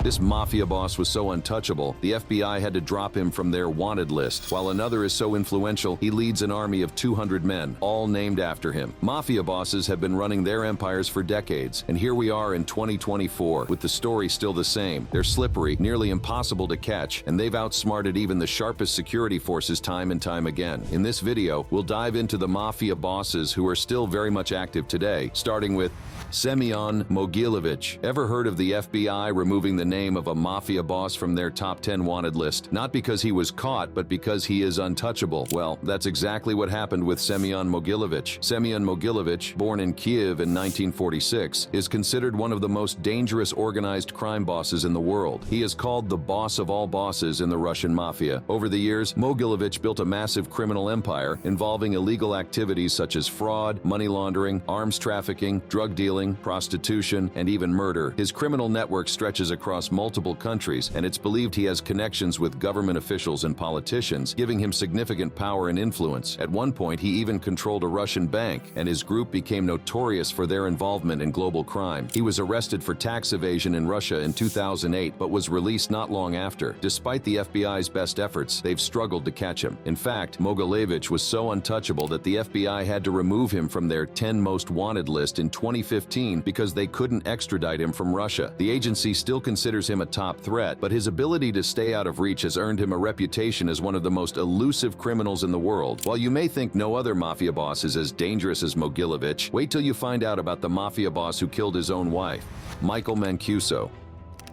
This mafia boss was so untouchable, the FBI had to drop him from their wanted list, while another is so influential he leads an army of 200 men, all named after him. Mafia bosses have been running their empires for decades, and here we are in 2024, with the story still the same. They're slippery, nearly impossible to catch, and they've outsmarted even the sharpest security forces time and time again. In this video, we'll dive into the mafia bosses who are still very much active today, starting with Semion Mogilevich. Ever heard of the FBI removing the name of a mafia boss from their top 10 wanted list? Not because he was caught, but because he is untouchable. Well, that's exactly what happened with Semion Mogilevich. Semion Mogilevich, born in Kiev in 1946, is considered one of the most dangerous organized crime bosses in the world. He is called the boss of all bosses in the Russian mafia. Over the years, Mogilevich built a massive criminal empire involving illegal activities such as fraud, money laundering, arms trafficking, drug dealing, prostitution, and even murder. His criminal network stretches across multiple countries, and it's believed he has connections with government officials and politicians, giving him significant power and influence. At one point, he even controlled a Russian bank, and his group became notorious for their involvement in global crime. He was arrested for tax evasion in Russia in 2008, but was released not long after. Despite the FBI's best efforts, they've struggled to catch him. In fact, Mogilevich was so untouchable that the FBI had to remove him from their 10 most wanted list in 2015 because they couldn't extradite him from Russia. The agency still considers him a top threat, but his ability to stay out of reach has earned him a reputation as one of the most elusive criminals in the world. While you may think no other mafia boss is as dangerous as Mogilevich, wait till you find out about the mafia boss who killed his own wife, Michael Mancuso.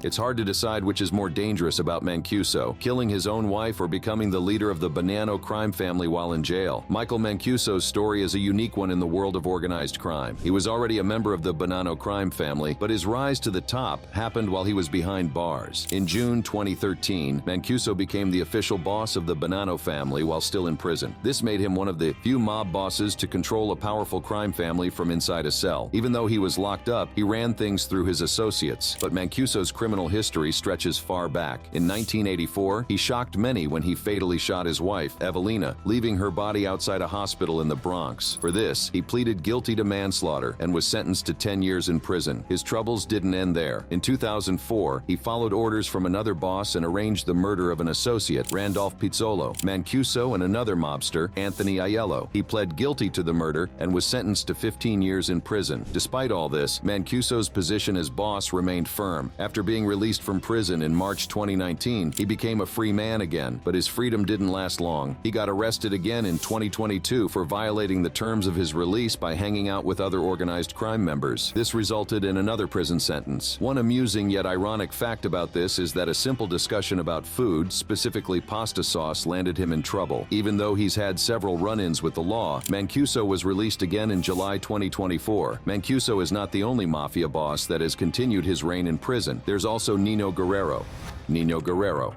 It's hard to decide which is more dangerous about Mancuso, killing his own wife or becoming the leader of the Bonanno crime family while in jail. Michael Mancuso's story is a unique one in the world of organized crime. He was already a member of the Bonanno crime family, but his rise to the top happened while he was behind bars. In June 2013, Mancuso became the official boss of the Bonanno family while still in prison. This made him one of the few mob bosses to control a powerful crime family from inside a cell. Even though he was locked up, he ran things through his associates, but Mancuso's criminal history stretches far back. In 1984, he shocked many when he fatally shot his wife, Evelina, leaving her body outside a hospital in the Bronx. For this, he pleaded guilty to manslaughter and was sentenced to 10 years in prison. His troubles didn't end there. In 2004, he followed orders from another boss and arranged the murder of an associate, Randolph Pizzolo, Mancuso, and another mobster, Anthony Aiello. He pled guilty to the murder and was sentenced to 15 years in prison. Despite all this, Mancuso's position as boss remained firm. After being released from prison in March 2019, he became a free man again, but his freedom didn't last long. He got arrested again in 2022 for violating the terms of his release by hanging out with other organized crime members. This resulted in another prison sentence. One amusing yet ironic fact about this is that a simple discussion about food, specifically pasta sauce, landed him in trouble. Even though he's had several run-ins with the law, Mancuso was released again in July 2024. Mancuso is not the only mafia boss that has continued his reign in prison. There's also Niño Guerrero. Niño Guerrero.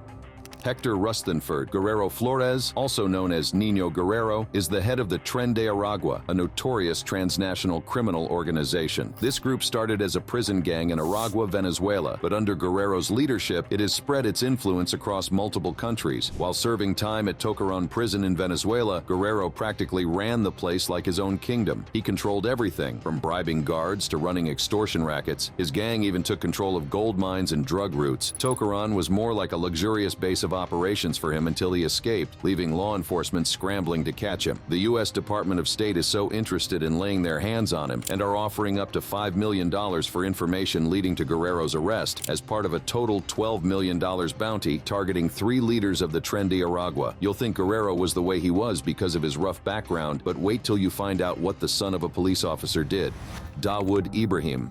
Hector Rustenford Guerrero Flores, also known as Niño Guerrero, is the head of the Tren de Aragua, a notorious transnational criminal organization. This group started as a prison gang in Aragua, Venezuela, but under Guerrero's leadership, it has spread its influence across multiple countries. While serving time at Tocaron prison in Venezuela, Guerrero practically ran the place like his own kingdom. He controlled everything, from bribing guards to running extortion rackets. His gang even took control of gold mines and drug routes. Tocaron was more like a luxurious base of operations for him until he escaped, leaving law enforcement scrambling to catch him. The U.S. Department of State is so interested in laying their hands on him and are offering up to $5 million for information leading to Guerrero's arrest as part of a total $12 million bounty targeting 3 leaders of the Tren de Aragua. You'll think Guerrero was the way he was because of his rough background, but wait till you find out what the son of a police officer did. Dawood Ibrahim.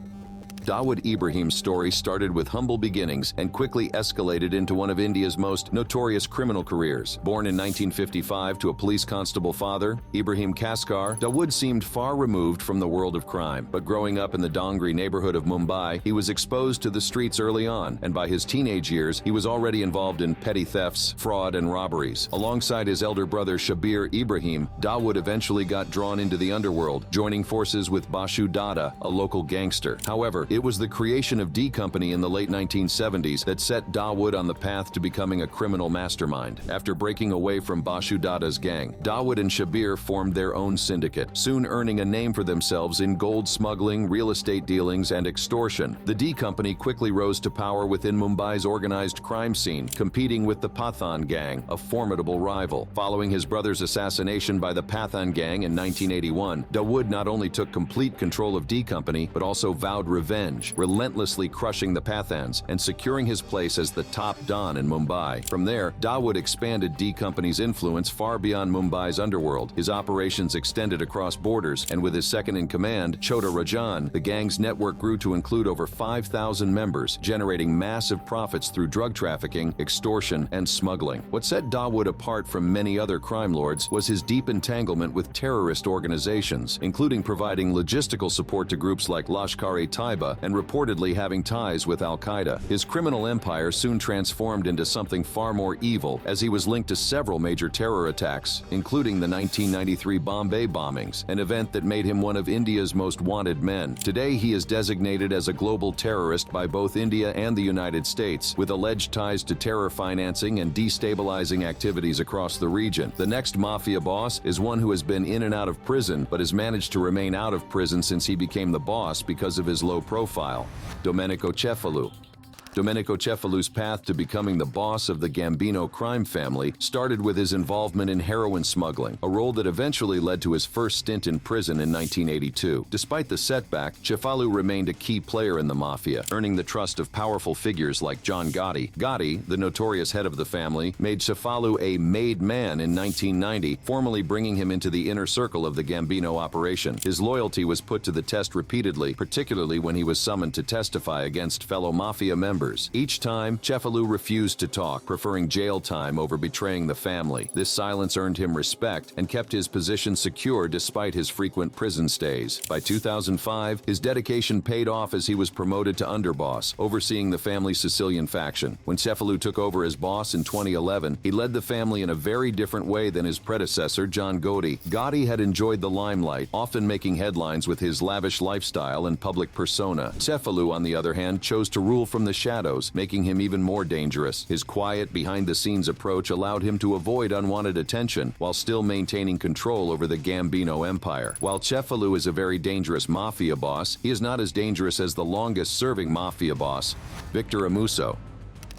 Dawood Ibrahim's story started with humble beginnings and quickly escalated into one of India's most notorious criminal careers. Born in 1955 to a police constable father, Ibrahim Kaskar, Dawood seemed far removed from the world of crime. But growing up in the Dongri neighborhood of Mumbai, he was exposed to the streets early on, and by his teenage years, he was already involved in petty thefts, fraud, and robberies. Alongside his elder brother Shabir Ibrahim, Dawood eventually got drawn into the underworld, joining forces with Bashu Dada, a local gangster. However, it It was the creation of D Company in the late 1970s that set Dawood on the path to becoming a criminal mastermind. After breaking away from Bashu Dada's gang, Dawood and Shabir formed their own syndicate, soon earning a name for themselves in gold smuggling, real estate dealings, and extortion. The D Company quickly rose to power within Mumbai's organized crime scene, competing with the Pathan gang, a formidable rival. Following his brother's assassination by the Pathan gang in 1981, Dawood not only took complete control of D Company, but also vowed revenge, relentlessly crushing the Pathans and securing his place as the top don in Mumbai. From there, Dawood expanded D Company's influence far beyond Mumbai's underworld. His operations extended across borders, and with his second-in-command, Chota Rajan, the gang's network grew to include over 5,000 members, generating massive profits through drug trafficking, extortion, and smuggling. What set Dawood apart from many other crime lords was his deep entanglement with terrorist organizations, including providing logistical support to groups like Lashkar-e-Taiba and reportedly having ties with Al-Qaeda. His criminal empire soon transformed into something far more evil, as he was linked to several major terror attacks, including the 1993 Bombay bombings, an event that made him one of India's most wanted men. Today, he is designated as a global terrorist by both India and the United States, with alleged ties to terror financing and destabilizing activities across the region. The next mafia boss is one who has been in and out of prison, but has managed to remain out of prison since he became the boss because of his low profile: Domenico Cefalù. Domenico Cefalù's path to becoming the boss of the Gambino crime family started with his involvement in heroin smuggling, a role that eventually led to his first stint in prison in 1982. Despite the setback, Cefalù remained a key player in the mafia, earning the trust of powerful figures like John Gotti. Gotti, the notorious head of the family, made Cefalù a made man in 1990, formally bringing him into the inner circle of the Gambino operation. His loyalty was put to the test repeatedly, particularly when he was summoned to testify against fellow mafia members. Each time, Cefalù refused to talk, preferring jail time over betraying the family. This silence earned him respect and kept his position secure despite his frequent prison stays. By 2005, his dedication paid off as he was promoted to underboss, overseeing the family's Sicilian faction. When Cefalù took over as boss in 2011, he led the family in a very different way than his predecessor, John Gotti. Gotti had enjoyed the limelight, often making headlines with his lavish lifestyle and public persona. Cefalù, on the other hand, chose to rule from the shadows, making him even more dangerous. His quiet, behind-the-scenes approach allowed him to avoid unwanted attention while still maintaining control over the Gambino empire. While Cefalù is a very dangerous mafia boss, he is not as dangerous as the longest-serving mafia boss, Victor Amuso.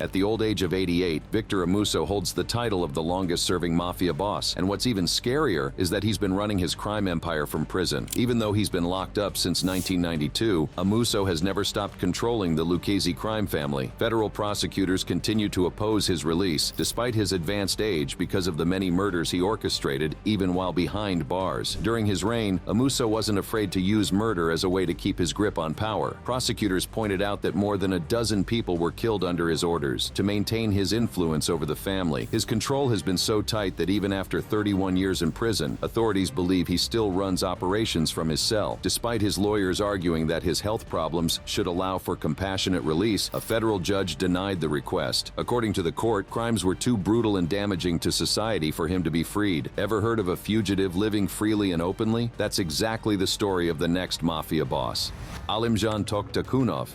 At the old age of 88, Victor Amuso holds the title of the longest-serving mafia boss, and what's even scarier is that he's been running his crime empire from prison. Even though he's been locked up since 1992, Amuso has never stopped controlling the Lucchese crime family. Federal prosecutors continue to oppose his release, despite his advanced age, because of the many murders he orchestrated, even while behind bars. During his reign, Amuso wasn't afraid to use murder as a way to keep his grip on power. Prosecutors pointed out that more than a dozen people were killed under his orders. To maintain his influence over the family. His control has been so tight that even after 31 years in prison, authorities believe he still runs operations from his cell. Despite his lawyers arguing that his health problems should allow for compassionate release, a federal judge denied the request. According to the court, crimes were too brutal and damaging to society for him to be freed. Ever heard of a fugitive living freely and openly? That's exactly the story of the next mafia boss, Alimjan Tokhtakhunov.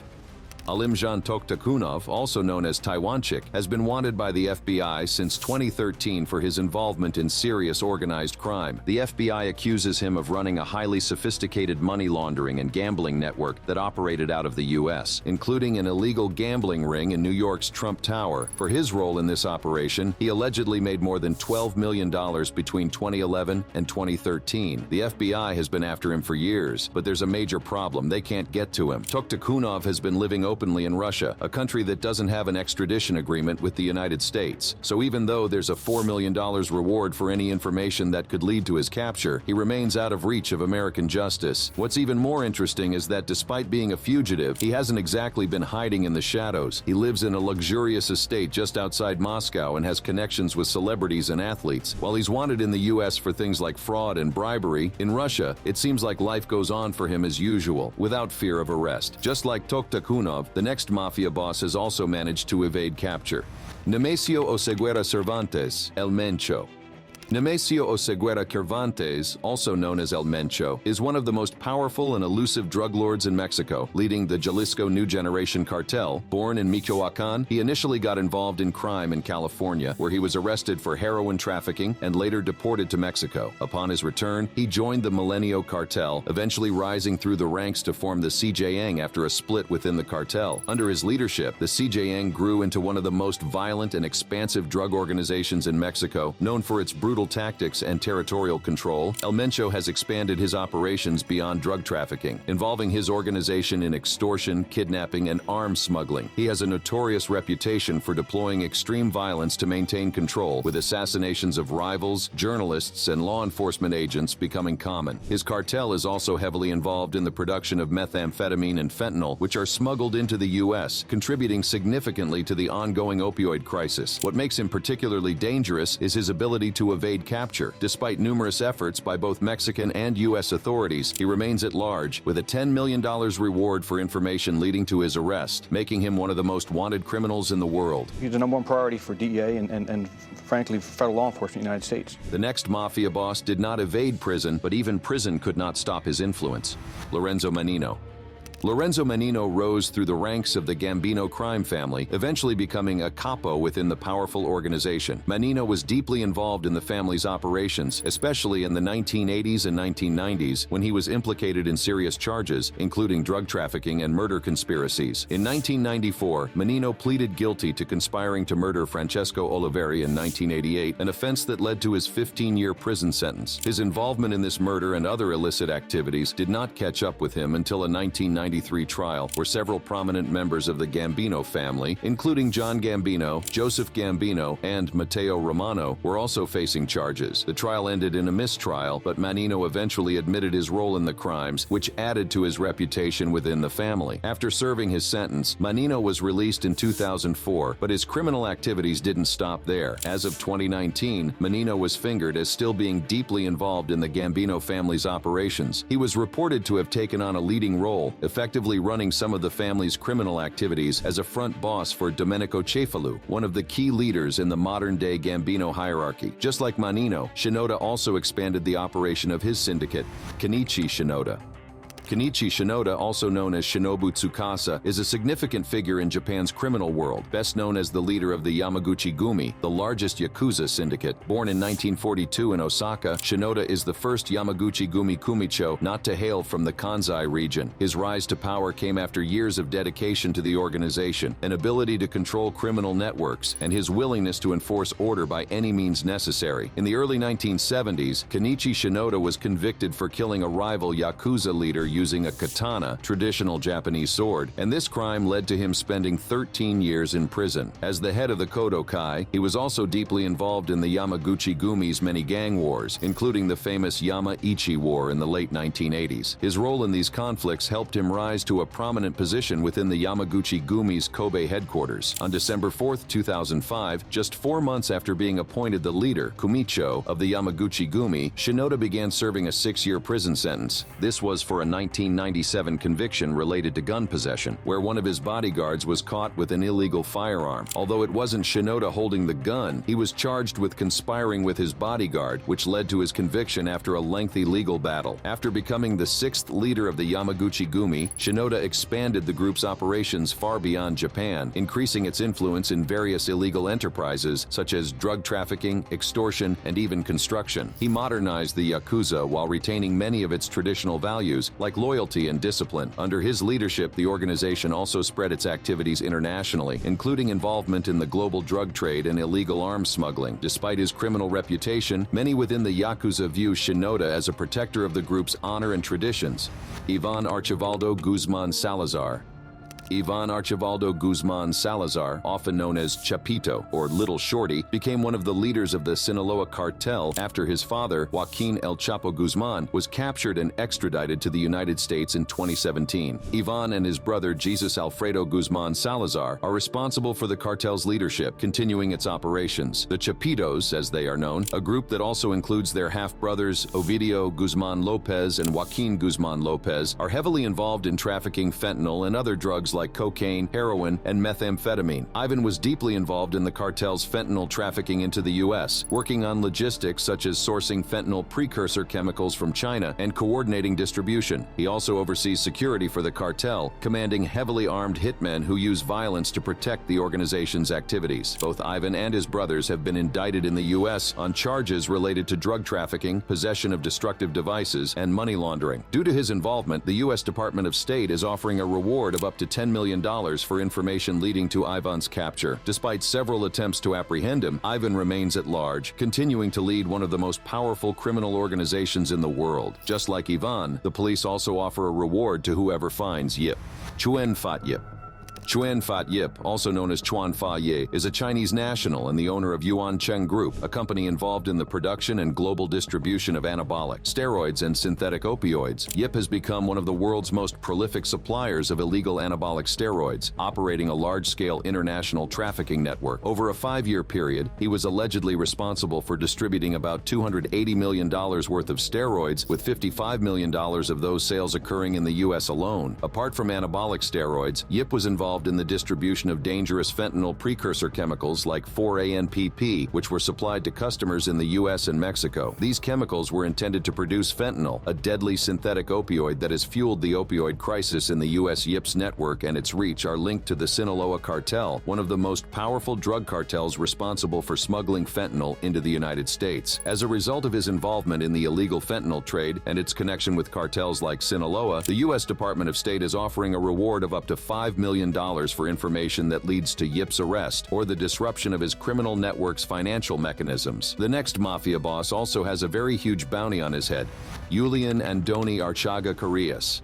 Alimjan Tokhtakhunov, also known as Taiwanchik, has been wanted by the FBI since 2013 for his involvement in serious organized crime. The FBI accuses him of running a highly sophisticated money laundering and gambling network that operated out of the U.S., including an illegal gambling ring in New York's Trump Tower. For his role in this operation, he allegedly made more than $12 million between 2011 and 2013. The FBI has been after him for years, but there's a major problem: they can't get to him. Tokhtakhunov has been living openly in Russia, a country that doesn't have an extradition agreement with the United States. So even though there's a $4 million reward for any information that could lead to his capture, he remains out of reach of American justice. What's even more interesting is that despite being a fugitive, he hasn't exactly been hiding in the shadows. He lives in a luxurious estate just outside Moscow and has connections with celebrities and athletes. While he's wanted in the U.S. for things like fraud and bribery, in Russia, it seems like life goes on for him as usual, without fear of arrest. Just like Tokhtakhunov, the next mafia boss has also managed to evade capture. Nemesio Oseguera Cervantes, El Mencho. Nemesio Oseguera Cervantes, also known as El Mencho, is one of the most powerful and elusive drug lords in Mexico, leading the Jalisco New Generation cartel. Born in Michoacán, he initially got involved in crime in California, where he was arrested for heroin trafficking and later deported to Mexico. Upon his return, he joined the Milenio cartel, eventually rising through the ranks to form the CJN after a split within the cartel. Under his leadership, the CJN grew into one of the most violent and expansive drug organizations in Mexico, known for its brutal tactics and territorial control. El Mencho has expanded his operations beyond drug trafficking, involving his organization in extortion, kidnapping, and arms smuggling. He has a notorious reputation for deploying extreme violence to maintain control, with assassinations of rivals, journalists, and law enforcement agents becoming common. His cartel is also heavily involved in the production of methamphetamine and fentanyl, which are smuggled into the U.S., contributing significantly to the ongoing opioid crisis. What makes him particularly dangerous is his ability to evade capture. Despite numerous efforts by both Mexican and U.S. authorities, he remains at large, with a $10 million reward for information leading to his arrest, making him one of the most wanted criminals in the world. He's the #1 priority for DEA and frankly, federal law enforcement in the United States. The next Mafia boss did not evade prison, but even prison could not stop his influence. Lorenzo Mannino. Lorenzo Mannino rose through the ranks of the Gambino crime family, eventually becoming a capo within the powerful organization. Mannino was deeply involved in the family's operations, especially in the 1980s and 1990s, when he was implicated in serious charges, including drug trafficking and murder conspiracies. In 1994, Mannino pleaded guilty to conspiring to murder Francesco Oliveri in 1988, an offense that led to his 15-year prison sentence. His involvement in this murder and other illicit activities did not catch up with him until a 1993 trial, where several prominent members of the Gambino family, including John Gambino, Joseph Gambino, and Matteo Romano, were also facing charges. The trial ended in a mistrial, but Mannino eventually admitted his role in the crimes, which added to his reputation within the family. After serving his sentence, Mannino was released in 2004, but his criminal activities didn't stop there. As of 2019, Mannino was fingered as still being deeply involved in the Gambino family's operations. He was reported to have taken on a leading role, effectively running some of the family's criminal activities as a front boss for Domenico Cefalù, one of the key leaders in the modern-day Gambino hierarchy. Just like Mannino, Shinoda also expanded the operation of his syndicate, Kenichi Shinoda. Kenichi Shinoda, also known as Shinobu Tsukasa, is a significant figure in Japan's criminal world, best known as the leader of the Yamaguchi Gumi, the largest Yakuza syndicate. Born in 1942 in Osaka, Shinoda is the first Yamaguchi Gumi Kumicho not to hail from the Kansai region. His rise to power came after years of dedication to the organization, an ability to control criminal networks, and his willingness to enforce order by any means necessary. In the early 1970s, Kenichi Shinoda was convicted for killing a rival Yakuza leader using a katana, traditional Japanese sword, and this crime led to him spending 13 years in prison. As the head of the Kodokai, he was also deeply involved in the Yamaguchi Gumi's many gang wars, including the famous Yama-Ichi War in the late 1980s. His role in these conflicts helped him rise to a prominent position within the Yamaguchi Gumi's Kobe headquarters. On December 4, 2005, just 4 months after being appointed the leader, Kumicho, of the Yamaguchi Gumi, Shinoda began serving a 6-year prison sentence. This was for a 1997 conviction related to gun possession, where one of his bodyguards was caught with an illegal firearm. Although it wasn't Shinoda holding the gun, he was charged with conspiring with his bodyguard, which led to his conviction after a lengthy legal battle. After becoming the 6th leader of the Yamaguchi Gumi, Shinoda expanded the group's operations far beyond Japan, increasing its influence in various illegal enterprises such as drug trafficking, extortion, and even construction. He modernized the Yakuza while retaining many of its traditional values, like loyalty and discipline. Under his leadership, the organization also spread its activities internationally, including involvement in the global drug trade and illegal arms smuggling. Despite his criminal reputation, many within the Yakuza view Shinoda as a protector of the group's honor and traditions. Iván Archivaldo Guzmán Salazar. Iván Archivaldo Guzmán Salazar, often known as Chapito or Little Shorty, became one of the leaders of the Sinaloa cartel after his father, Joaquín El Chapo Guzmán, was captured and extradited to the United States in 2017. Iván and his brother Jesus Alfredo Guzmán Salazar are responsible for the cartel's leadership, continuing its operations. The Chapitos, as they are known, a group that also includes their half-brothers Ovidio Guzmán López and Joaquín Guzmán López, are heavily involved in trafficking fentanyl and other drugs like cocaine, heroin, and methamphetamine. Ivan was deeply involved in the cartel's fentanyl trafficking into the U.S., working on logistics such as sourcing fentanyl precursor chemicals from China and coordinating distribution. He also oversees security for the cartel, commanding heavily armed hitmen who use violence to protect the organization's activities. Both Ivan and his brothers have been indicted in the U.S. on charges related to drug trafficking, possession of destructive devices, and money laundering. Due to his involvement, the U.S. Department of State is offering a reward of up to $10 million for information leading to Ivan's capture. Despite several attempts to apprehend him, Ivan remains at large, continuing to lead one of the most powerful criminal organizations in the world. Just like Ivan, the police also offer a reward to whoever finds Yip Chuen Fat. Yip Chuen Fat Yip, also known as Chuan Fa Ye, is a Chinese national and the owner of Yuan Cheng Group, a company involved in the production and global distribution of anabolic steroids and synthetic opioids. Yip has become one of the world's most prolific suppliers of illegal anabolic steroids, operating a large-scale international trafficking network. Over a 5-year period, he was allegedly responsible for distributing about $280 million worth of steroids, with $55 million of those sales occurring in the U.S. alone. Apart from anabolic steroids, Yip was involved in the distribution of dangerous fentanyl precursor chemicals like 4-ANPP, which were supplied to customers in the U.S. and Mexico. These chemicals were intended to produce fentanyl, a deadly synthetic opioid that has fueled the opioid crisis in the U.S. Yip's network and its reach are linked to the Sinaloa cartel, one of the most powerful drug cartels responsible for smuggling fentanyl into the United States. As a result of his involvement in the illegal fentanyl trade and its connection with cartels like Sinaloa, the U.S. Department of State is offering a reward of up to $5 million for information that leads to Yip's arrest or the disruption of his criminal network's financial mechanisms. The next mafia boss also has a very huge bounty on his head: Yulan Adonay Archaga Carías.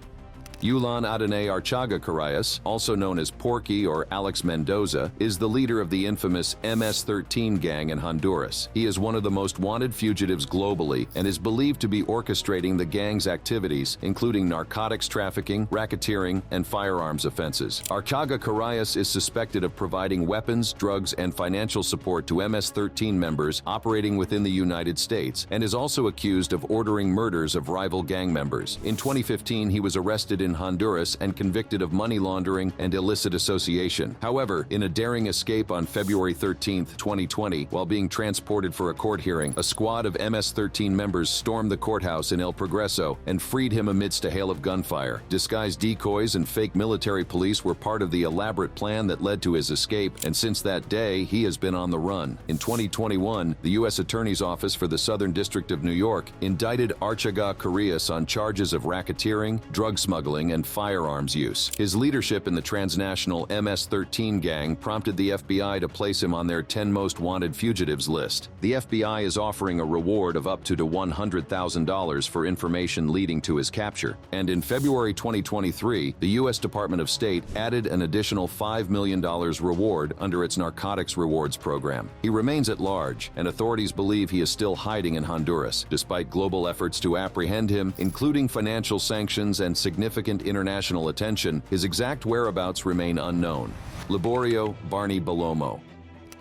Yulan Adonay Archaga Carías, also known as Porky or Alex Mendoza, is the leader of the infamous MS-13 gang in Honduras. He is one of the most wanted fugitives globally and is believed to be orchestrating the gang's activities, including narcotics trafficking, racketeering, and firearms offenses. Archaga Carías is suspected of providing weapons, drugs, and financial support to MS-13 members operating within the United States, and is also accused of ordering murders of rival gang members. In 2015, he was arrested in Honduras and convicted of money laundering and illicit association. However, in a daring escape on February 13, 2020, while being transported for a court hearing, a squad of MS-13 members stormed the courthouse in El Progreso and freed him amidst a hail of gunfire. Disguised decoys and fake military police were part of the elaborate plan that led to his escape, and since that day, he has been on the run. In 2021, the U.S. Attorney's Office for the Southern District of New York indicted Archaga Carías on charges of racketeering, drug smuggling, and firearms use. His leadership in the transnational MS-13 gang prompted the FBI to place him on their 10 most wanted fugitives list. The FBI is offering a reward of up to $100,000 for information leading to his capture. And in February 2023, the U.S. Department of State added an additional $5 million reward under its narcotics rewards program. He remains at large, and authorities believe he is still hiding in Honduras. Despite global efforts to apprehend him, including financial sanctions and significant international attention, his exact whereabouts remain unknown. Liborio Bellomo.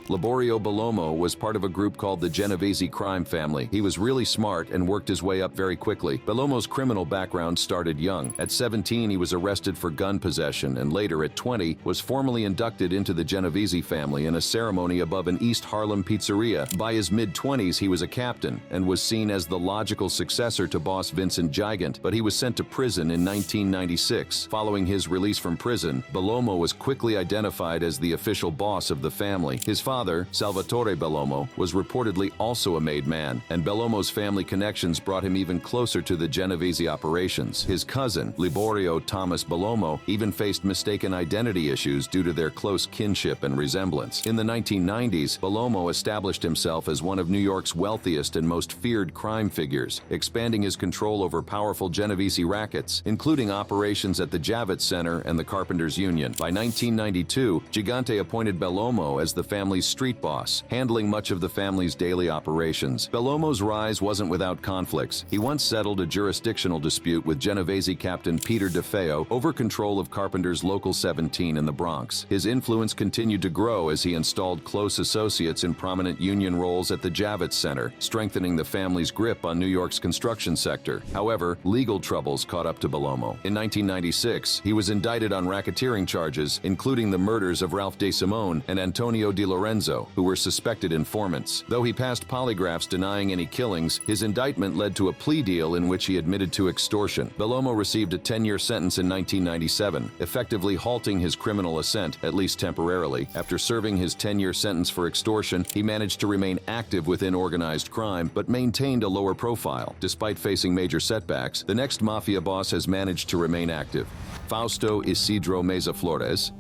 Liborio Bellomo was part of a group called the Genovese crime family. He was really smart and worked his way up very quickly. Bellomo's criminal background started young. At 17, he was arrested for gun possession, and later at 20, was formally inducted into the Genovese family in a ceremony above an East Harlem pizzeria. By his mid-20s, he was a captain and was seen as the logical successor to boss Vincent Gigant, but he was sent to prison in 1996. Following his release from prison, Bellomo was quickly identified as the official boss of the family. His father, Salvatore Bellomo, was reportedly also a made man, and Bellomo's family connections brought him even closer to the Genovese operations. His cousin, Liborio Thomas Bellomo, even faced mistaken identity issues due to their close kinship and resemblance. In the 1990s, Bellomo established himself as one of New York's wealthiest and most feared crime figures, expanding his control over powerful Genovese rackets, including operations at the Javits Center and the Carpenters Union. By 1992, Gigante appointed Bellomo as the family's family's street boss, handling much of the family's daily operations. Bellomo's rise wasn't without conflicts. He once settled a jurisdictional dispute with Genovese Captain Peter DeFeo over control of Carpenter's Local 17 in the Bronx. His influence continued to grow as he installed close associates in prominent union roles at the Javits Center, strengthening the family's grip on New York's construction sector. However, legal troubles caught up to Bellomo. In 1996, he was indicted on racketeering charges, including the murders of Ralph De Simone and Antonio Di Lorenzo, who were suspected informants. Though he passed polygraphs denying any killings, his indictment led to a plea deal in which he admitted to extortion. Bellomo received a 10-year sentence in 1997, effectively halting his criminal ascent, at least temporarily. After serving his 10-year sentence for extortion, he managed to remain active within organized crime, but maintained a lower profile. Despite facing major setbacks, the next Mafia boss has managed to remain active. Fausto Isidro Meza Flores.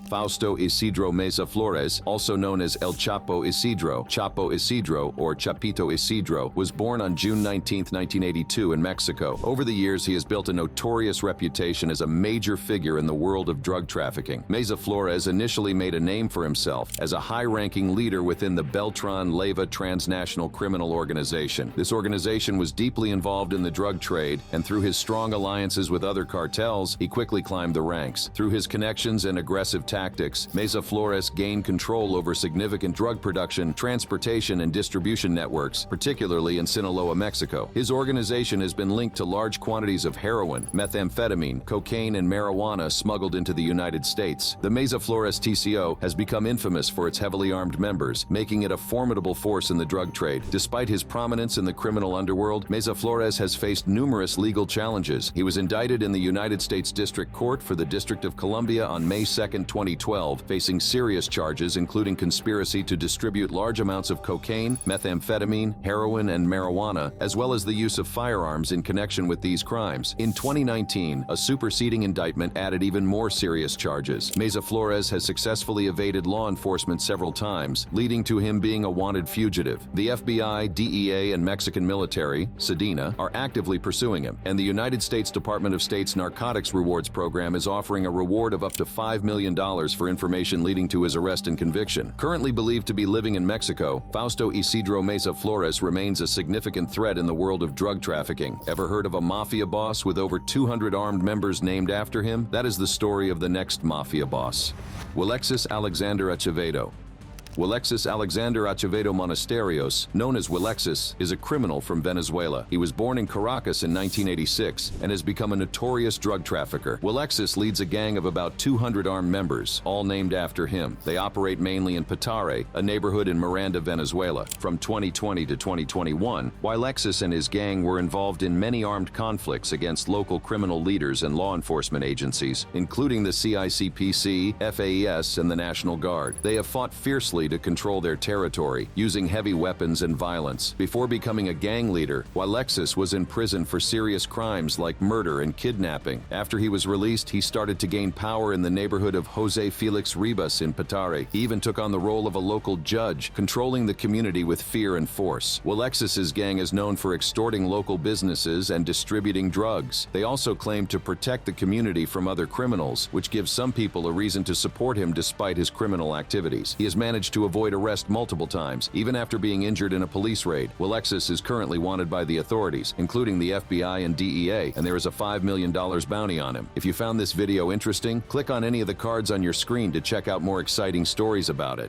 Fausto Isidro Meza Flores, also known as El Chapo Isidro, or Chapito Isidro, was born on June 19, 1982 in Mexico. Over the years, he has built a notorious reputation as a major figure in the world of drug trafficking. Meza Flores initially made a name for himself as a high-ranking leader within the Beltran Leyva transnational criminal organization. This organization was deeply involved in the drug trade, and through his strong alliances with other cartels, he quickly climbed the ranks. Through his connections and aggressive tactics, Meza Flores gained control over significant drug production, transportation, and distribution networks, particularly in Sinaloa, Mexico. His organization has been linked to large quantities of heroin, methamphetamine, cocaine, and marijuana smuggled into the United States. The Meza Flores TCO has become infamous for its heavily armed members, making it a formidable force in the drug trade. Despite his prominence in the criminal underworld, Meza Flores has faced numerous legal challenges. He was indicted in the United States District Court for the District of Columbia on May 2, 2012, facing serious charges including conspiracy to distribute large amounts of cocaine, methamphetamine, heroin, and marijuana, as well as the use of firearms in connection with these crimes. In 2019, a superseding indictment added even more serious charges. Meza Flores has successfully evaded law enforcement several times, leading to him being a wanted fugitive. The FBI, DEA, and Mexican military, SEDENA, are actively pursuing him, and the United States Department of State's Narcotics Rewards Program is offering a reward of up to $5 million for information leading to his arrest and conviction. Currently believed to be living in Mexico, Fausto Isidro Meza Flores remains a significant threat in the world of drug trafficking. Ever heard of a mafia boss with over 200 armed members named after him? That is the story of the next mafia boss. Wuxs Alexander Achevedo. Wuxs Alexander Achevedo Monasterios, known as Wuxs, is a criminal from Venezuela. He was born in Caracas in 1986 and has become a notorious drug trafficker. Wuxs leads a gang of about 200 armed members, all named after him. They operate mainly in Petare, a neighborhood in Miranda, Venezuela. From 2020 to 2021, Wuxs and his gang were involved in many armed conflicts against local criminal leaders and law enforcement agencies, including the CICPC, FAES, and the National Guard. They have fought fiercely to control their territory, using heavy weapons and violence. Before becoming a gang leader, Wuxs was in prison for serious crimes like murder and kidnapping. After he was released, he started to gain power in the neighborhood of Jose Felix Ribas in Petare. He even took on the role of a local judge, controlling the community with fear and force. Wuxs' gang is known for extorting local businesses and distributing drugs. They also claim to protect the community from other criminals, which gives some people a reason to support him despite his criminal activities. He has managed to avoid arrest multiple times, even after being injured in a police raid. Wuxs is currently wanted by the authorities, including the FBI and DEA, and there is a $5 million bounty on him. If you found this video interesting, click on any of the cards on your screen to check out more exciting stories about it.